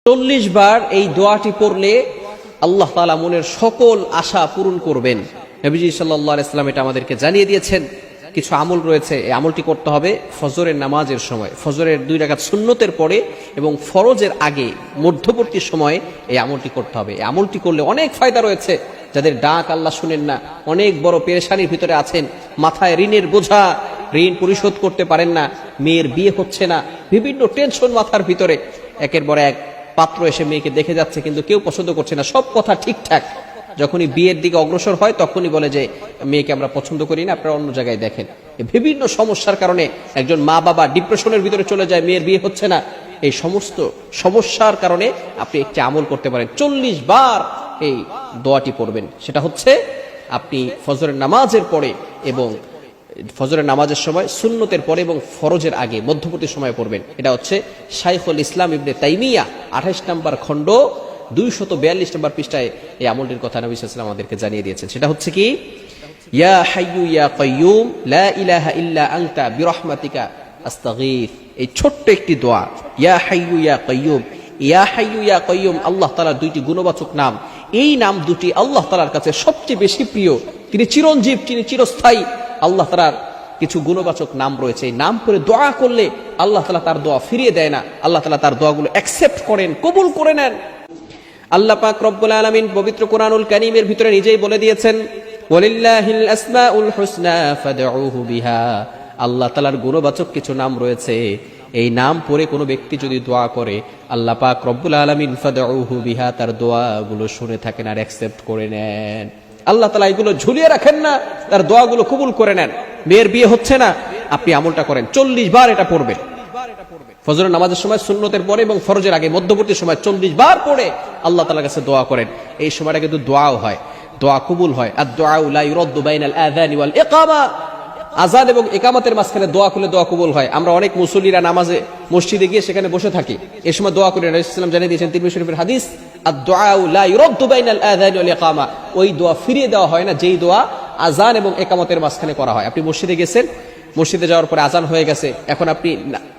40 বার এই দোয়াটি পড়লে আল্লাহ তাআলা মনের সকল আশা পূরণ করবেন। নবীজি সাল্লাল্লাহু আলাইহি ওয়াসাল্লাম এটা আমাদেরকে জানিয়ে দিয়েছেন। কিছু আমল রয়েছে, এই আমলটি করতে হবে ফজরের নামাজের সময়, ফজরের 2 রাকাত সুন্নতের পরে এবং ফরজের আগে মধ্যবর্তী সময়ে এই আমলটি করতে হবে। এই আমলটি করলে অনেক ফায়দা রয়েছে। যাদের ডাক আল্লাহ শুনেন না, অনেক বড় পেরেশানির ভিতরে আছেন, মাথায় ঋণের বোঝা, ঋণ পরিশোধ করতে পারেন না, মেয়ের বিয়ে হচ্ছে না, বিভিন্ন টেনশন মাথার ভিতরে, একের পর এক পাত্র এসে মেয়েকে দেখে যাচ্ছে কিন্তু কেউ পছন্দ করছে না, সব কথা ঠিকঠাক, যখনই বিয়ের দিকে অগ্রসর হয় তখনই বলে যে মেয়েকে আমরা পছন্দ করি না, আপনারা অন্য জায়গায় দেখেন। বিভিন্ন সমস্যার কারণে একজন মা বাবা ডিপ্রেশনের ভিতরে চলে যায়, মেয়ের বিয়ে হচ্ছে না। এই সমস্ত সমস্যার কারণে আপনি একটি আমল করতে পারেন, 40 বার এই দোয়াটি পড়বেন। সেটা হচ্ছে আপনি ফজরের নামাজের পরে এবং ফজরের নামাজের সময়, সুন্নতের পরে এবং ফরজের আগে মধ্যবর্তী সময় পড়বেন। এটা হচ্ছে শাইখুল ইসলাম ইবনে তাইমিয়া 28 নম্বর খণ্ড 242 নম্বর পৃষ্ঠায় এই আমলটির কথা নবী সাল্লাল্লাহু আলাইহি ওয়াসাল্লাম আমাদেরকে জানিয়ে দিয়েছেন। সেটা হচ্ছে কি, ইয়া হাইয়ু ইয়া কাইয়ুম লা ইলাহা ইল্লা আনতা বিরহমাতিকা আস্তাগীথ। এই ছোট্ট একটি দোয়া, ইয়া হাইয়ু ইয়া কাইয়ুম। ইয়া হাইয়ু ইয়া কাইয়ুম আল্লাহ তাআলার দুইটি গুণবাচক নাম। এই নাম দুটি আল্লাহ তাআলার কাছে সবচেয়ে বেশি প্রিয়। তিনি চিরঞ্জীব, তিনি চিরস্থায়ী। আল্লাহ তাআলার কিছু গুণবাচক নাম রয়েছে, এই নাম করে দোয়া করলে আল্লাহ তাআলা তার দোয়া ফিরিয়ে দেয় না, আল্লাহ তাআলা তার দোয়াগুলো অ্যাকসেপ্ট করেন, কবুল করে নেন। আল্লাহ পাক রব্বুল আলামিন পবিত্র কোরআনুল কারীমের ভিতরে নিজেই বলে দিয়েছেন, ওয়ালিল্লাহিল আসমাউল হুসনা ফাদউহু বিহা। আল্লাহ তাআলার গুণবাচক কিছু নাম রয়েছে, এই নাম পড়ে কোনো ব্যক্তি যদি দোয়া করে আল্লাহ পাক রব্বুল আলামিন ফাদউহু বিহা, তার দোয়াগুলো শুনে থাকেন আর অ্যাকসেপ্ট করে নেন। আল্লাহ তাআলা এগুলো ঝুলিয়ে রাখেন না, তার দোয়াগুলো কবুল করে নেন। মেয়ের বিয়ে হচ্ছে না, আপনি আমলটা করেন, 40 বার এটা পড়বেন। ফজরের নামাজের সময়, সুন্নতের পরে এবং ফরজের আগে মধ্যবর্তী সময় 40 বার পড়ে আল্লাহ তাআলার কাছে দোয়া করেন। এই সময়টা কিন্তু দোয়াও হয়, দোয়া কবুল হয়। আদ-দুআউ লা ইউরাদ্দু বাইনাল আযানি ওয়াল ইকামা। আযান এবং ইকামতের মাঝখানে দোয়া করলে দোয়া কবুল হয়। আমরা অনেক মুসল্লিরা নামাজে মসজিদে গিয়ে সেখানে বসে থাকি, এই সময় দোয়া করি। রাসূলুল্লাহ সাল্লাল্লাহু আলাইহি ওয়াসাল্লাম জানিয়ে দিয়েছেন তিরমিজি শরীফের হাদিস, আদ-দুআউ লা ইউরাদ্দু বাইনাল আযানি ওয়াল ইকামা। ওই দোয়া ফিরিয়ে দেওয়া হয় না যেই দোয়া আযান এবং ইকামতের মাঝখানে করা হয়। আপনি মসজিদে গেছেন, মসজিদে যাওয়ার পরে আজান হয়ে গেছে, এখন আপনি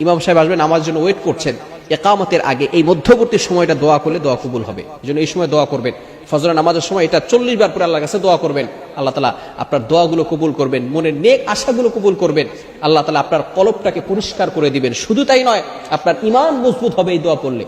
ইমাম সাহেব আসবেন নামাজের জন্য ওয়েট করছেন, ইকামতের আগে এই মধ্যবর্তী সময়টা দোয়া করলে দোয়া কবুল হবে। এজন্য এই সময় দোয়া করবেন। ফজরের নামাজের সময় এটা 40 বার পরে আল্লাহর কাছে দোয়া করবেন, আল্লাহ তাআলা আপনার দোয়াগুলো কবুল করবেন, মনের নেক আশাগুলো কবুল করবেন। আল্লাহ তাআলা আপনার কলবটাকে পরিষ্কার করে দিবেন। শুধু তাই নয়, আপনার ঈমান মজবুত হবে এই দোয়া পড়লে।